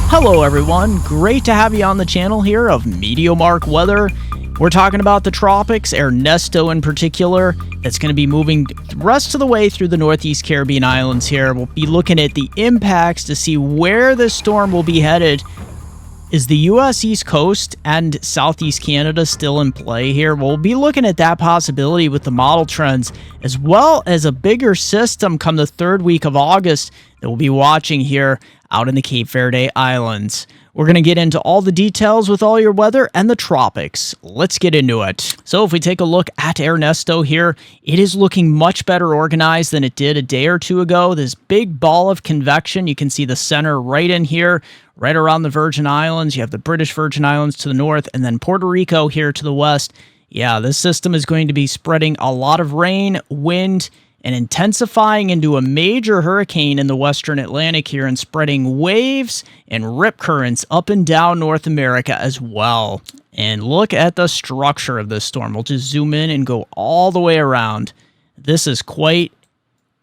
Hello everyone, great to have you on the channel here of Meteomark Weather. We're talking about the tropics, Ernesto in particular, that's going to be moving the rest of the way through the Northeast Caribbean islands here. We'll be looking at the impacts to see where this storm will be headed. Is the U.S. East Coast and Southeast Canada still in play here? We'll be looking at that possibility with the model trends, as well as a bigger system come the third week of August that we'll be watching here out in the Cape Verde Islands. We're going to get into all the details with all your weather and the tropics. Let's get into it. So if we take a look at Ernesto here, it is looking much better organized than it did a day or two ago. This big ball of convection, you can see the center right in here, right around the Virgin Islands. You have the British Virgin Islands to the north, and then Puerto Rico here to the west. Yeah, this system is going to be spreading a lot of rain, wind, and intensifying into a major hurricane in the western Atlantic here and spreading waves and rip currents up and down North America as well. And look at the structure of this storm. We'll just zoom in and go all the way around. This is quite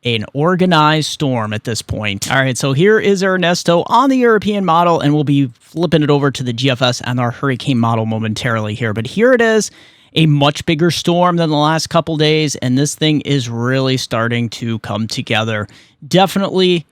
an organized storm at this point. All right, so here is Ernesto on the European model, and we'll be flipping it over to the GFS and our hurricane model momentarily here. But here it is. A much bigger storm than the last couple days, and this thing is really starting to come together. Definitely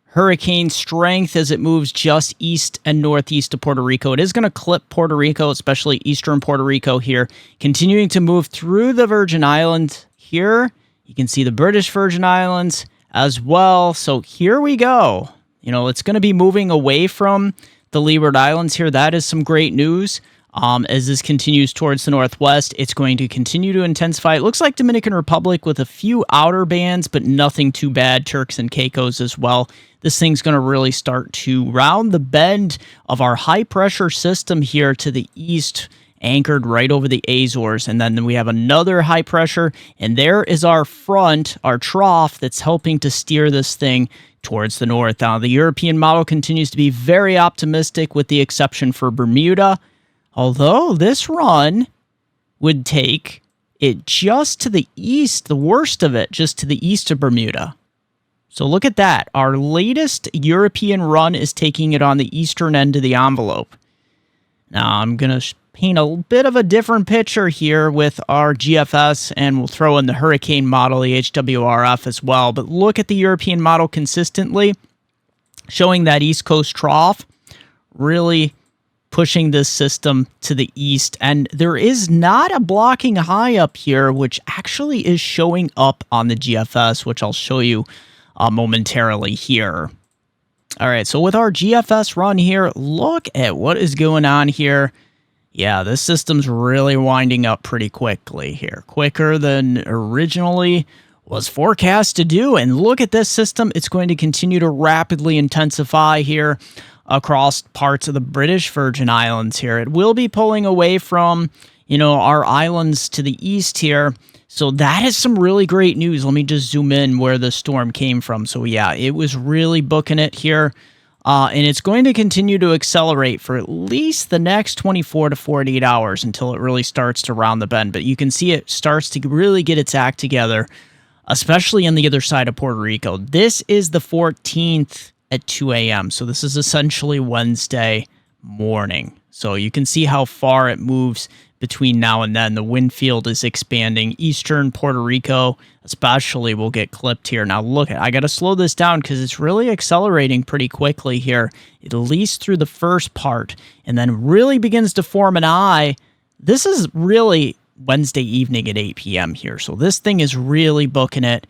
hurricane strength as it moves just east and northeast of Puerto Rico. It is going to clip Puerto Rico, especially eastern Puerto Rico here, continuing to move through the Virgin Islands here. You can see the British Virgin Islands as well. So here we go. You know, it's going to be moving away from the Leeward Islands here. That is some great news. As this continues towards the northwest, it's going to continue to intensify. It looks like Dominican Republic with a few outer bands, but nothing too bad. Turks and Caicos as well. This thing's going to really start to round the bend of our high-pressure system here to the east, anchored right over the Azores. And then we have another high pressure, and there is our front, our trough, that's helping to steer this thing towards the north. Now, the European model continues to be very optimistic with the exception for Bermuda. Although this run would take it just to the east, the worst of it, just to the east of Bermuda. So look at that. Our latest European run is taking it on the eastern end of the envelope. Now I'm going to paint a bit of a different picture here with our GFS, and we'll throw in the hurricane model, the HWRF as well. But look at the European model consistently, showing that East Coast trough, really pushing this system to the east. And there is not a blocking high up here, which actually is showing up on the GFS, which I'll show you momentarily here. All right, so with our GFS run here, look at what is going on here. Yeah, this system's really winding up pretty quickly here, quicker than originally was forecast to do. And look at this system. It's going to continue to rapidly intensify here across parts of the British Virgin Islands here. It will be pulling away from, you know, our islands to the east here. So that is some really great news. Let me just zoom in where the storm came from. So yeah, it was really booking it here. And it's going to continue to accelerate for at least the next 24 to 48 hours until it really starts to round the bend. But you can see it starts to really get its act together, especially on the other side of Puerto Rico. This is the 14th at 2 a.m. So this is essentially Wednesday morning. So you can see how far it moves between now and then. The wind field is expanding. Eastern Puerto Rico especially will get clipped here. Now look, I got to slow this down because it's really accelerating pretty quickly here, at least through the first part, and then really begins to form an eye. This is really Wednesday evening at 8 p.m. here. So this thing is really booking it.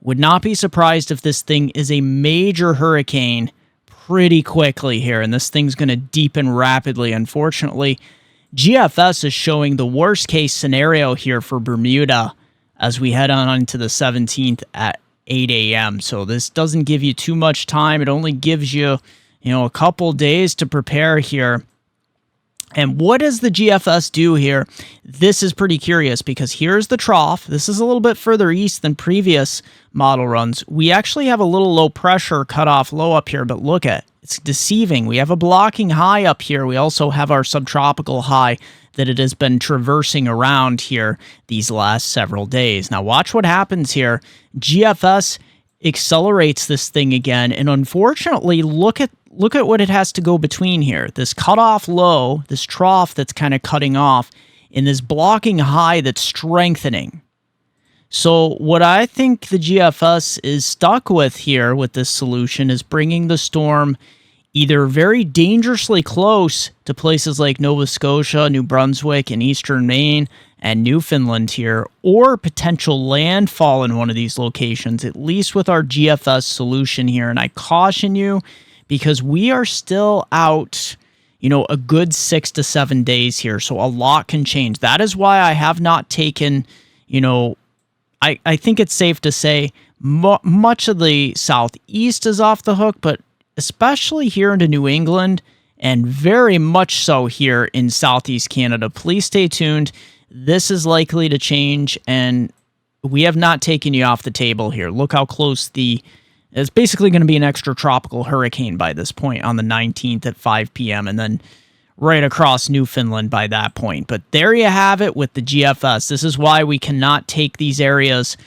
Would not be surprised if this thing is a major hurricane pretty quickly here, and this thing's going to deepen rapidly. Unfortunately, GFS is showing the worst case scenario here for Bermuda as we head on into the 17th at 8 a.m. So this doesn't give you too much time. It only gives you, a couple days to prepare here. And what does the GFS do here? This is pretty curious because here's the trough. This is a little bit further east than previous model runs. We actually have a little low pressure cutoff low up here, but look at it. It's deceiving. We have a blocking high up here. We also have our subtropical high that it has been traversing around here these last several days. Now watch what happens here. GFS accelerates this thing again, and unfortunately, look look at what it has to go between here. This cutoff low, this trough that's kind of cutting off, and this blocking high that's strengthening. So what I think the GFS is stuck with here with this solution is bringing the storm either very dangerously close to places like Nova Scotia, New Brunswick, and eastern Maine, and Newfoundland here, or potential landfall in one of these locations, at least with our GFS solution here. And I caution you because we are still out, a good 6 to 7 days here. So a lot can change. That is why I have not taken, I think it's safe to say much of the southeast is off the hook, but especially here into New England and very much so here in southeast Canada. Please stay tuned. This is likely to change, and we have not taken you off the table here. Look how close it's basically going to be an extratropical hurricane by this point on the 19th at 5 p.m. and then right across Newfoundland by that point. But there you have it with the GFS. This is why we cannot take these areas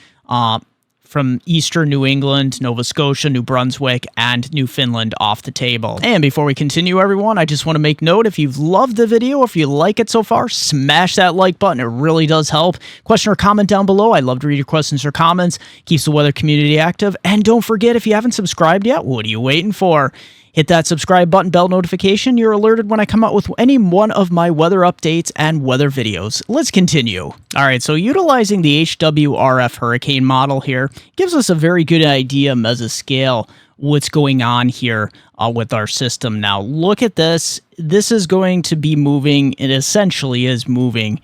from eastern New England, Nova Scotia, New Brunswick, and Newfoundland off the table. And before we continue, everyone, I just want to make note, if you've loved the video, if you like it so far, smash that like button. It really does help. Question or comment down below. I love to read your questions or comments. Keeps the weather community active. And don't forget, if you haven't subscribed yet, what are you waiting for? Hit that subscribe button, bell notification. You're alerted when I come out with any one of my weather updates and weather videos. Let's continue. All right, so utilizing the HWRF hurricane model here gives us a very good idea, mesoscale, what's going on here with our system. Now, look at this. This is going to be moving. It essentially is moving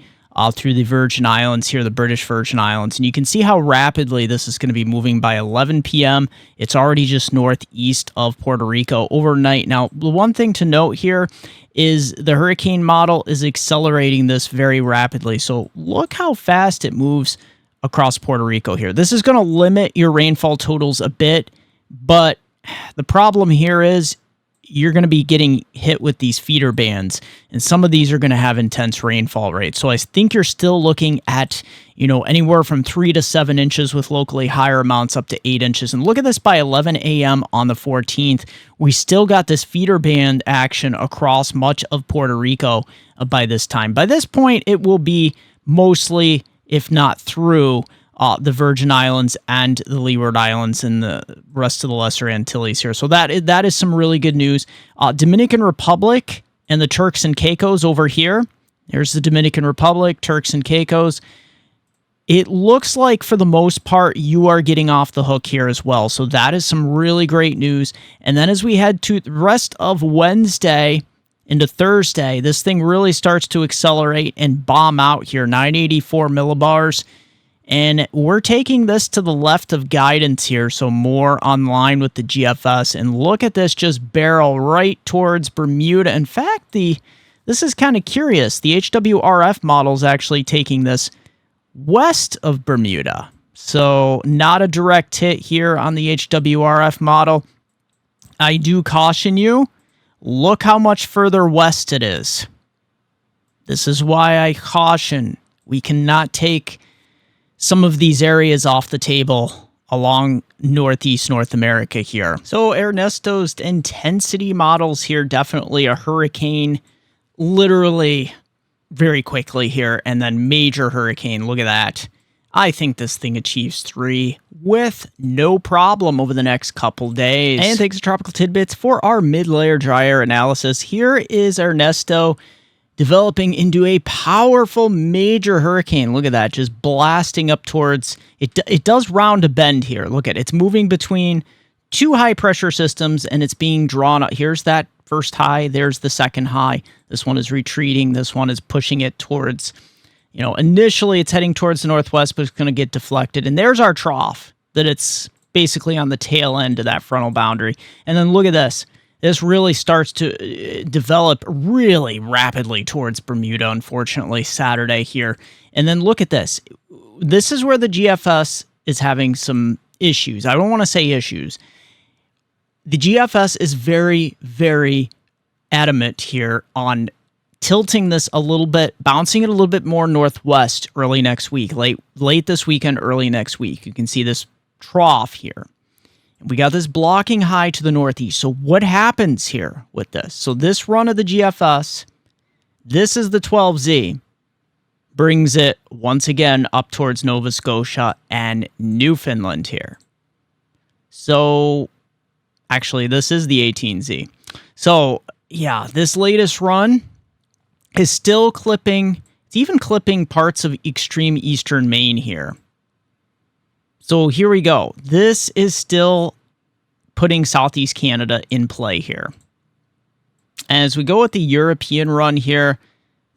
through the Virgin Islands here, the British Virgin Islands. And you can see how rapidly this is going to be moving by 11 p.m. It's already just northeast of Puerto Rico overnight. Now, the one thing to note here is the hurricane model is accelerating this very rapidly. So look how fast it moves across Puerto Rico here. This is going to limit your rainfall totals a bit, but the problem here is you're going to be getting hit with these feeder bands, and some of these are going to have intense rainfall rates. So I think you're still looking at, anywhere from 3 to 7 inches with locally higher amounts up to 8 inches. And look at this by 11 a.m. on the 14th. We still got this feeder band action across much of Puerto Rico by this time. By this point, it will be mostly, if not through, the Virgin Islands and the Leeward Islands and the rest of the Lesser Antilles here. So that is some really good news. Dominican Republic and the Turks and Caicos over here. There's the Dominican Republic, Turks and Caicos. It looks like, for the most part, you are getting off the hook here as well. So that is some really great news. And then as we head to the rest of Wednesday into Thursday, this thing really starts to accelerate and bomb out here, 984 millibars. And we're taking this to the left of guidance here, so more online with the GFS. And look at this just barrel right towards Bermuda. In fact, this is kind of curious. The HWRF model is actually taking this west of Bermuda. So not a direct hit here on the HWRF model. I do caution you, look how much further west it is. This is why I caution. We cannot take some of these areas off the table along northeast North America here. So Ernesto's intensity models here, definitely a hurricane literally very quickly here, and then major hurricane. Look at that. I think this thing achieves 3 with no problem over the next couple days. And thanks to Tropical Tidbits for our mid-layer dry air analysis. Here is Ernesto developing into a powerful major hurricane. Look at that, just blasting up towards, it does round a bend here. Look at it, it's moving between 2 high pressure systems, and it's being drawn up. Here's that first high, there's the second high. This one is retreating, this one is pushing it towards, initially it's heading towards the northwest, but it's going to get deflected. And there's our trough, that it's basically on the tail end of that frontal boundary. And then look at this. This really starts to develop really rapidly towards Bermuda, unfortunately, Saturday here. And then look at this. This is where the GFS is having some issues. I don't want to say issues. The GFS is very, very adamant here on tilting this a little bit, bouncing it a little bit more northwest early next week, late this weekend, early next week. You can see this trough here. We got this blocking high to the northeast. So what happens here with this? So this run of the GFS, this is the 12Z, brings it once again up towards Nova Scotia and Newfoundland here. So actually, this is the 18Z. So yeah, this latest run is still clipping. It's even clipping parts of extreme eastern Maine here. So here we go. This is still putting Southeast Canada in play here. As we go with the European run here,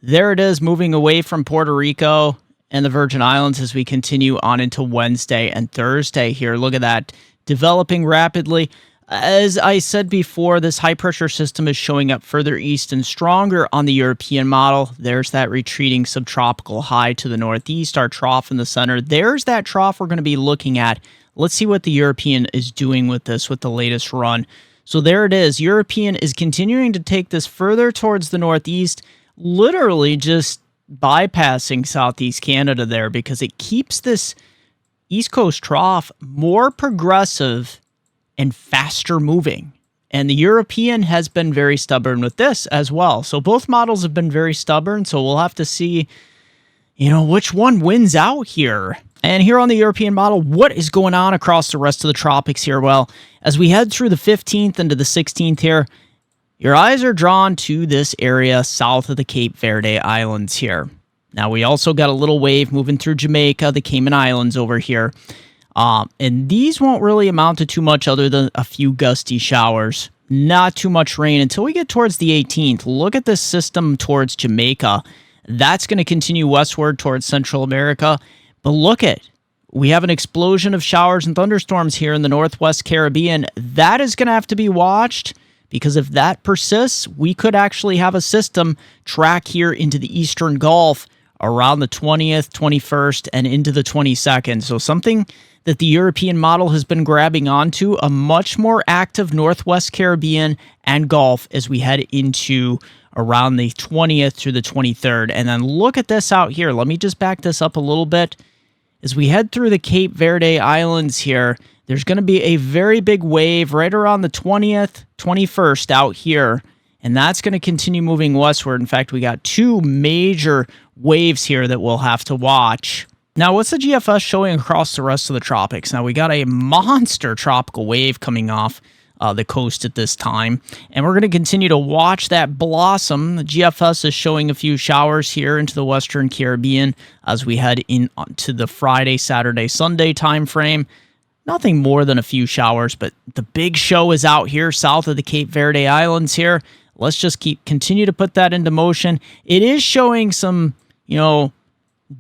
there it is, moving away from Puerto Rico and the Virgin Islands as we continue on into Wednesday and Thursday here. Look at that, developing rapidly. As I said before, this high-pressure system is showing up further east and stronger on the European model. There's that retreating subtropical high to the northeast, our trough in the center. There's that trough we're going to be looking at. Let's see what the European is doing with this, with the latest run. So there it is. European is continuing to take this further towards the northeast, literally just bypassing Southeast Canada there because it keeps this East Coast trough more progressive and faster moving. And the European has been very stubborn with this as well. So both models have been very stubborn. So we'll have to see, which one wins out here. And here on the European model, what is going on across the rest of the tropics here? Well, as we head through the 15th into the 16th here, your eyes are drawn to this area south of the Cape Verde Islands here. Now, we also got a little wave moving through Jamaica, the Cayman Islands over here. And these won't really amount to too much other than a few gusty showers. Not too much rain until we get towards the 18th. Look at this system towards Jamaica. That's going to continue westward towards Central America. But look at, we have an explosion of showers and thunderstorms here in the Northwest Caribbean. That is going to have to be watched because if that persists, we could actually have a system track here into the Eastern Gulf around the 20th, 21st, and into the 22nd. So something that the European model has been grabbing onto, a much more active Northwest Caribbean and Gulf as we head into around the 20th through the 23rd. And then look at this out here. Let me just back this up a little bit. As we head through the Cape Verde Islands here, there's going to be a very big wave right around the 20th, 21st out here. And that's going to continue moving westward. In fact, we got two major waves here that we'll have to watch. Now, what's the GFS showing across the rest of the tropics? Now, we got a monster tropical wave coming off the coast at this time, and we're going to continue to watch that blossom. The GFS is showing a few showers here into the Western Caribbean as we head into the Friday, Saturday, Sunday time frame. Nothing more than a few showers, but the big show is out here south of the Cape Verde Islands here. Let's just continue to put that into motion. It is showing some,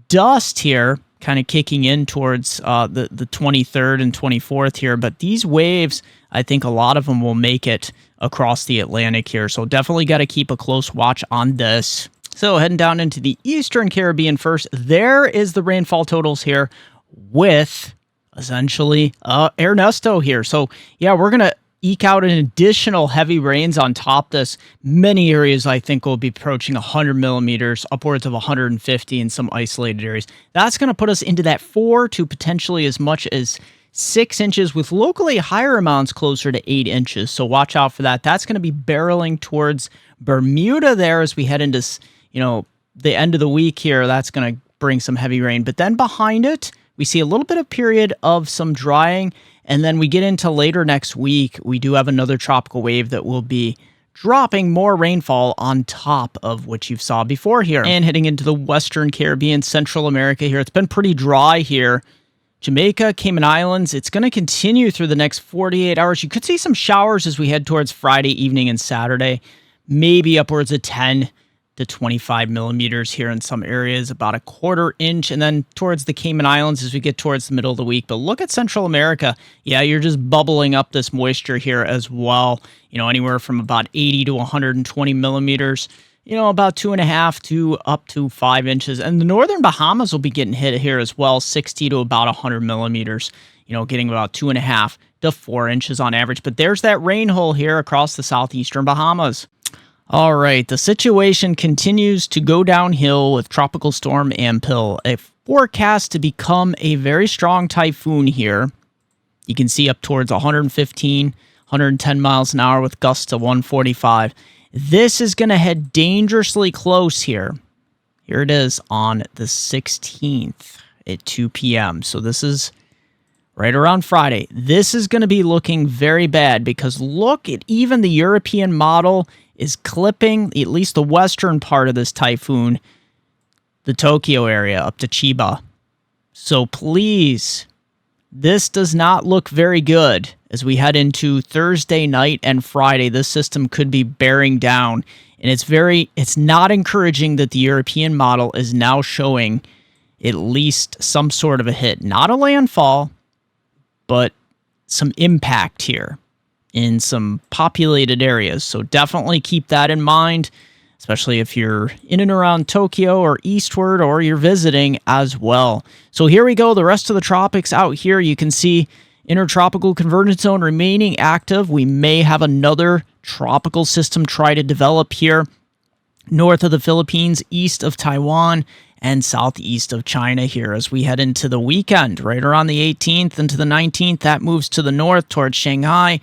dust here kind of kicking in towards the 23rd and 24th here. But these waves, I think a lot of them will make it across the Atlantic here. So definitely got to keep a close watch on this. So heading down into the Eastern Caribbean first, there is the rainfall totals here with essentially Ernesto here. So yeah, we're going to eke out an additional heavy rains on top of this. Many areas, I think, will be approaching 100 millimeters, upwards of 150 in some isolated areas. That's going to put us into that 4 to potentially as much as 6 inches, with locally higher amounts closer to 8 inches. So watch out for that. That's going to be barreling towards Bermuda there as we head into, the end of the week here. That's going to bring some heavy rain. But then behind it, we see a little bit of period of some drying. And then we get into later next week, we do have another tropical wave that will be dropping more rainfall on top of what you've saw before here. And heading into the Western Caribbean, Central America here, it's been pretty dry here. Jamaica, Cayman Islands, it's going to continue through the next 48 hours. You could see some showers as we head towards Friday evening and Saturday, maybe upwards of 10 to 25 millimeters here in some areas, about a quarter inch, and then towards the Cayman Islands as we get towards the middle of the week. But look at Central America. Yeah, you're just bubbling up this moisture here as well. Anywhere from about 80 to 120 millimeters, about 2.5 to up to 5 inches. And the northern Bahamas will be getting hit here as well, 60 to about 100 millimeters, getting about 2.5 to 4 inches on average. But there's that rain hole here across the southeastern Bahamas. All right, the situation continues to go downhill with Tropical Storm Ampil, a forecast to become a very strong typhoon here. You can see up towards 115, 110 miles an hour with gusts to 145. This is going to head dangerously close here. Here it is on the 16th at 2 p.m. So this is right around Friday. This is going to be looking very bad because look at even the European model is clipping at least the western part of this typhoon, the Tokyo area up to Chiba. So please, this does not look very good as we head into Thursday night and Friday. This system could be bearing down, and it's not encouraging that the European model is now showing at least some sort of a hit. Not a landfall, but some impact here in some populated areas. So definitely keep that in mind, especially if you're in and around Tokyo or eastward or you're visiting as well. So here we go. The rest of the tropics out here, you can see intertropical convergence zone remaining active. We may have another tropical system try to develop here north of the Philippines, east of Taiwan, and southeast of China here as we head into the weekend. Right around the 18th into the 19th, that moves to the north towards Shanghai.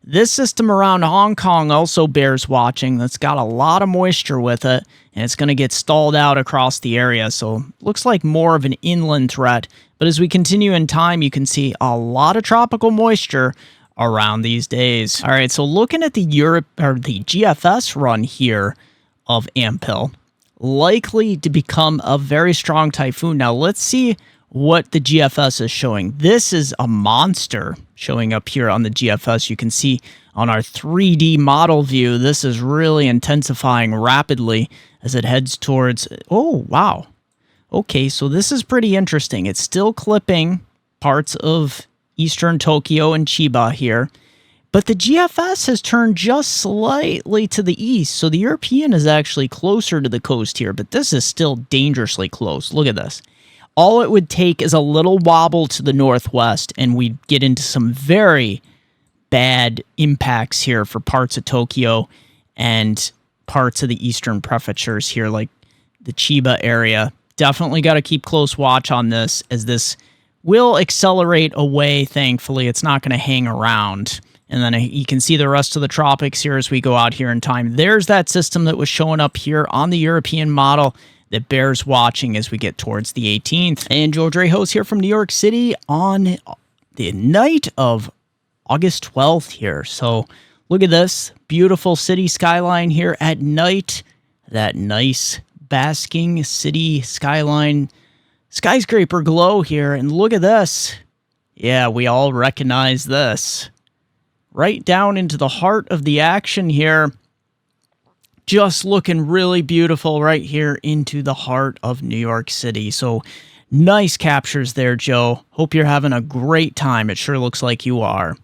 This system around Hong Kong also bears watching. That's got a lot of moisture with it, and it's going to get stalled out across the area. So looks like more of an inland threat. But as we continue in time, you can see a lot of tropical moisture around these days. All right, so looking at the GFS run here of Ampil, likely to become a very strong typhoon. Now let's see what the GFS is showing. This is a monster showing up here on the GFS. You can see on our 3D model view, this is really intensifying rapidly as it heads towards, oh, wow. Okay, so this is pretty interesting. It's still clipping parts of eastern Tokyo and Chiba here, but the GFS has turned just slightly to the east, so the European is actually closer to the coast here, but this is still dangerously close. Look at this. All it would take is a little wobble to the northwest, and we'd get into some very bad impacts here for parts of Tokyo and parts of the eastern prefectures here, like the Chiba area. Definitely got to keep close watch on this, as this will accelerate away, thankfully. It's not going to hang around. And then you can see the rest of the tropics here as we go out here in time. There's that system that was showing up here on the European model that bears watching as we get towards the 18th. And Joe Drehos here from New York City on the night of August 12th here. So look at this beautiful city skyline here at night. That nice basking city skyline skyscraper glow here. And look at this. Yeah, we all recognize this. Right down into the heart of the action here. Just looking really beautiful right here into the heart of New York City. So nice captures there, Joe. Hope you're having a great time. It sure looks like you are.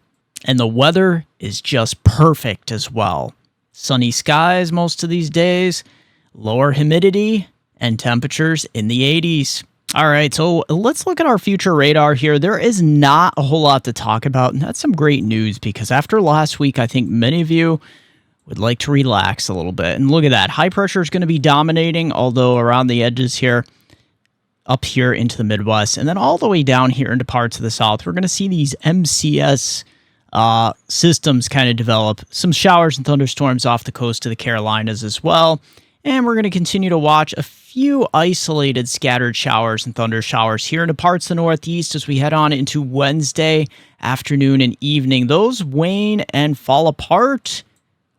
And the weather is just perfect as well. Sunny skies most of these days, lower humidity, and temperatures in the 80s. All right, so let's look at our future radar here. There is not a whole lot to talk about, and that's some great news because after last week, I think many of you would like to relax a little bit. And look at that. High pressure is going to be dominating, although around the edges here, up here into the Midwest, and then all the way down here into parts of the South, we're going to see these MCS systems kind of develop. Some showers and thunderstorms off the coast of the Carolinas as well. And we're going to continue to watch a few isolated scattered showers and thunder showers here into parts of the Northeast as we head on into Wednesday afternoon and evening. Those wane and fall apart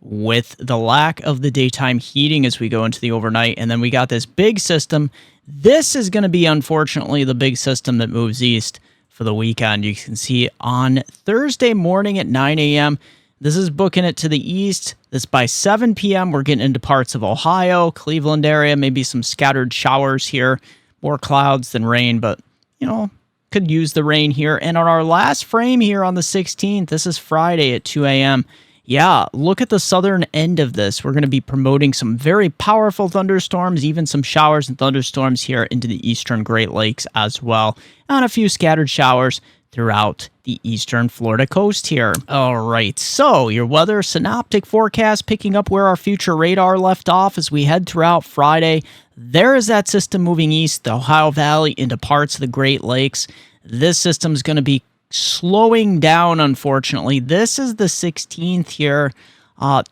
with the lack of the daytime heating as we go into the overnight. And then we got this big system. This is going to be, unfortunately, the big system that moves east for the weekend. You can see on Thursday morning at 9 a.m., this is booking it to the east. This by 7 p.m., we're getting into parts of Ohio, Cleveland area, maybe some scattered showers here. More clouds than rain, but, you know, could use the rain here. And on our last frame here on the 16th, this is Friday at 2 a.m., yeah, look at the southern end of this. We're going to be promoting some very powerful thunderstorms, even some showers and thunderstorms here into the eastern Great Lakes as well, and a few scattered showers throughout the eastern Florida coast here. All right, so your weather synoptic forecast picking up where our future radar left off as we head throughout Friday. There is that system moving east, the Ohio Valley into parts of the Great Lakes. This system is going to be slowing down, unfortunately. This is the 16th here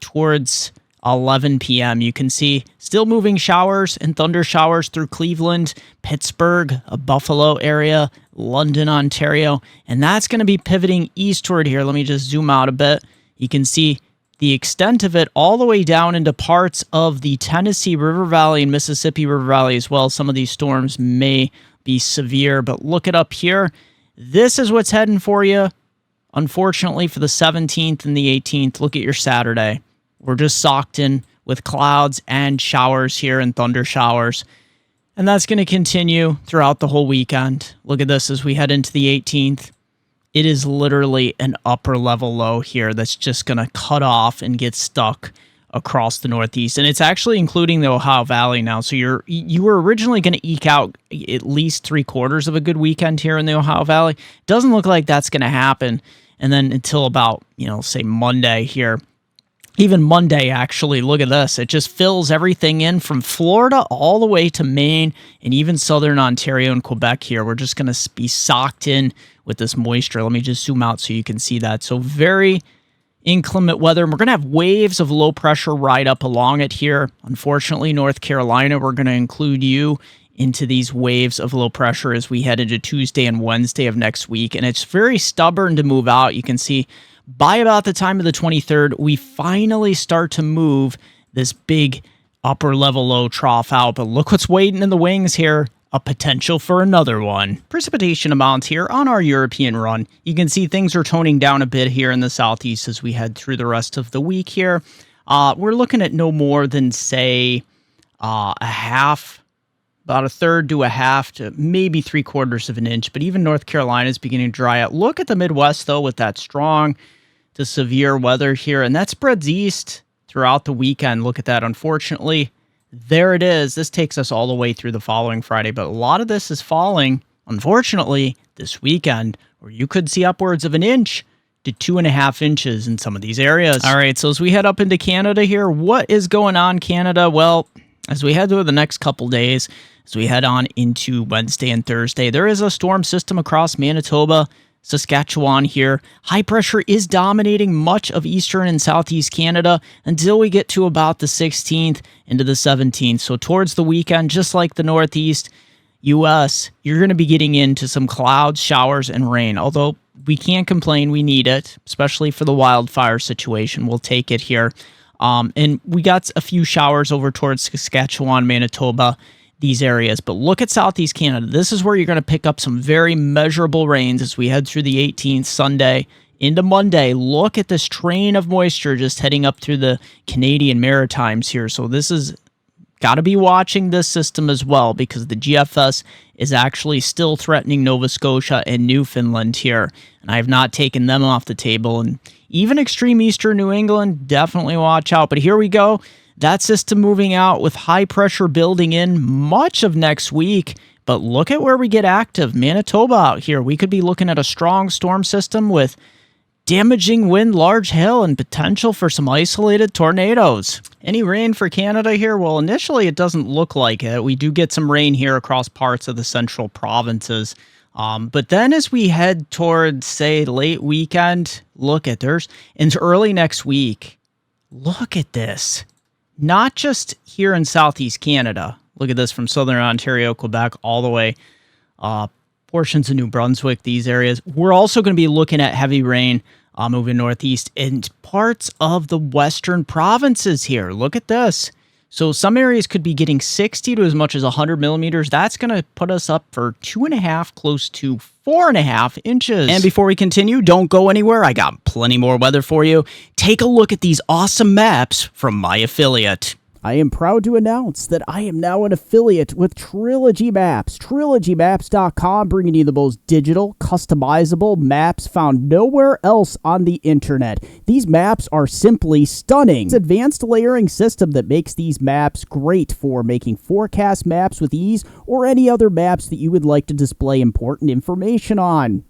towards 11 p.m. You can see still moving showers and thunder showers through Cleveland, Pittsburgh, Buffalo area, London, Ontario, and that's going to be pivoting eastward here. Let me just zoom out a bit. You can see the extent of it all the way down into parts of the Tennessee River Valley and Mississippi River Valley as well. Some of these storms may be severe, but look it up here. This is what's heading for you, unfortunately, for the 17th and the 18th. Look at your Saturday. We're just socked in with clouds and showers here and thunder showers. And that's going to continue throughout the whole weekend. Look at this as we head into the 18th. It is literally an upper level low here that's just going to cut off and get stuck across the Northeast. And it's actually including the Ohio Valley now. So you were originally going to eke out at least 3/4 of a good weekend here in the Ohio Valley. Doesn't look like that's going to happen. And then until about, say Monday here. Even Monday, actually, look at this. It just fills everything in from Florida all the way to Maine and even southern Ontario and Quebec here. We're just going to be socked in with this moisture. Let me just zoom out so you can see that. So very inclement weather. And we're going to have waves of low pressure ride up along it here. Unfortunately, North Carolina, we're going to include you into these waves of low pressure as we head into Tuesday and Wednesday of next week. And it's very stubborn to move out. You can see by about the time of the 23rd, we finally start to move this big upper level low trough out. But look what's waiting in the wings here. A potential for another one. Precipitation amounts here on our European run. You can see things are toning down a bit here in the southeast as we head through the rest of the week here. We're looking at no more than, say, a half, about a third to a half to maybe 3/4 of an inch. But even North Carolina is beginning to dry out. Look at the Midwest, though, with that strong to severe weather here. And that spreads east throughout the weekend. Look at that. Unfortunately, there it is. This takes us all the way through the following Friday, but a lot of this is falling, unfortunately, this weekend, where you could see upwards of 1 inch to 2.5 inches in some of these areas. All right, so as we head up into Canada here, what is going on, Canada? Well, as we head through the next couple days, as we head on into Wednesday and Thursday, there is a storm system across Manitoba, Saskatchewan here. High pressure is dominating much of eastern and southeast Canada until we get to about the 16th into the 17th. So towards the weekend, just like the Northeast U.S., you're going to be getting into some clouds, showers, and rain. Although we can't complain, we need it, especially for the wildfire situation. We'll take it here. And we got a few showers over towards Saskatchewan, Manitoba, these areas. But look at southeast Canada. This is where you're going to pick up some very measurable rains as we head through the 18th, Sunday into Monday. Look at this train of moisture just heading up through the Canadian Maritimes here. So this is got to be watching this system as well, because the GFS is actually still threatening Nova Scotia and Newfoundland here. And I have not taken them off the table. And even extreme eastern New England, definitely watch out. But here we go. That system moving out with high pressure building in much of next week. But look at where we get active. Manitoba out here. We could be looking at a strong storm system with damaging wind, large hail, and potential for some isolated tornadoes. Any rain for Canada here? Well, initially it doesn't look like it. We do get some rain here across parts of the central provinces. But then as we head towards, say, late weekend, look at into early next week. Look at this. Not just here in southeast Canada. Look at this from southern Ontario, Quebec, all the way portions of New Brunswick, these areas. We're also going to be looking at heavy rain moving northeast in parts of the western provinces here. Look at this. So some areas could be getting 60 to as much as 100 millimeters. That's going to put us up for 2.5, close to 4.5 inches. And before we continue, don't go anywhere. I got plenty more weather for you. Take a look at these awesome maps from my affiliate. I am proud to announce that I am now an affiliate with Trilogy Maps. TrilogyMaps.com, bringing you the most digital, customizable maps found nowhere else on the internet. These maps are simply stunning. It's an advanced layering system that makes these maps great for making forecast maps with ease, or any other maps that you would like to display important information on.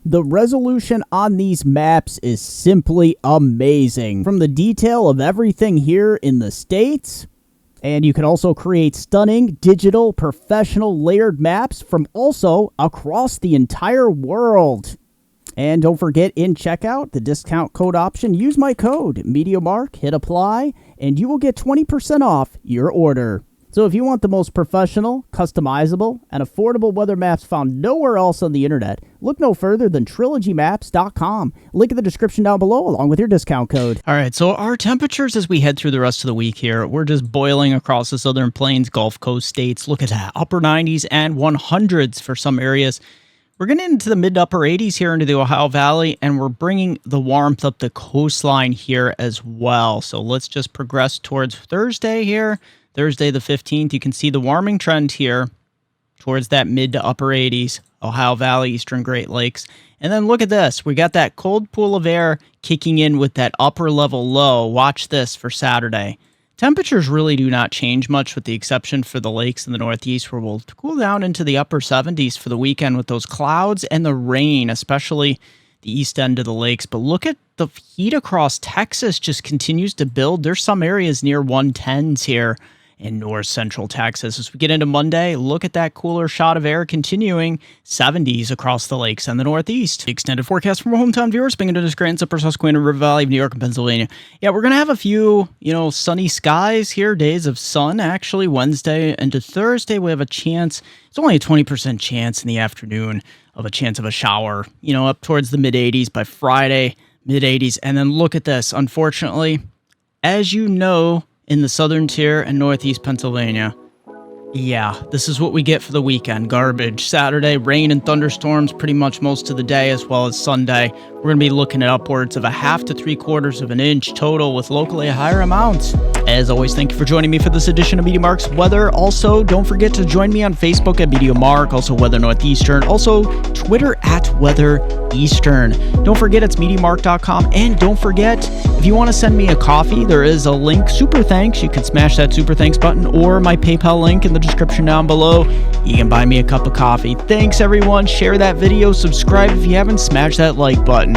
The resolution on these maps is simply amazing. From the detail of everything here in the States, and you can also create stunning, digital, professional layered maps from also across the entire world. And don't forget, in checkout, the discount code option, use my code, MediaMark, hit apply, and you will get 20% off your order. So if you want the most professional, customizable, and affordable weather maps found nowhere else on the internet, look no further than TrilogyMaps.com. Link in the description down below along with your discount code. All right, so our temperatures as we head through the rest of the week here, we're just boiling across the southern plains, Gulf Coast states. Look at that, upper 90s and 100s for some areas. We're getting into the mid to upper 80s here into the Ohio Valley, and we're bringing the warmth up the coastline here as well. So let's just progress towards Thursday here. Thursday the 15th, you can see the warming trend here towards that mid to upper 80s, Ohio Valley, Eastern Great Lakes. And then look at this. We got that cold pool of air kicking in with that upper level low. Watch this for Saturday. Temperatures really do not change much with the exception for the lakes in the Northeast, where we'll cool down into the upper 70s for the weekend with those clouds and the rain, especially the east end of the lakes. But look at the heat across Texas just continues to build. There's some areas near 110s here in north central Texas. As we get into Monday, look at that cooler shot of air continuing, 70s across the lakes and the Northeast. The extended forecast from our hometown viewers, Binghamton, Scranton, Upper Susquehanna, River Valley of New York and Pennsylvania. Yeah, we're going to have a few, sunny skies here, days of sun actually. Wednesday into Thursday, we have a chance. It's only a 20% chance in the afternoon of a chance of a shower, up towards the mid 80s by Friday, mid 80s. And then look at this. Unfortunately, as you know, in the southern tier and northeast Pennsylvania. Yeah, this is what we get for the weekend. Garbage. Saturday, rain and thunderstorms pretty much most of the day, as well as Sunday. We're going to be looking at upwards of a half to 3/4 of an inch total with locally higher amounts. As always, thank you for joining me for this edition of MediaMark's Weather. Also, don't forget to join me on Facebook at MediaMark, also Weather Northeastern, also Twitter at Weather Eastern. Don't forget it's MediaMark.com, and don't forget, if you want to send me a coffee, there is a link, Super Thanks. You can smash that Super Thanks button or my PayPal link in the description down below. You can buy me a cup of coffee. Thanks, everyone. Share that video. Subscribe if you haven't. Smash that like button.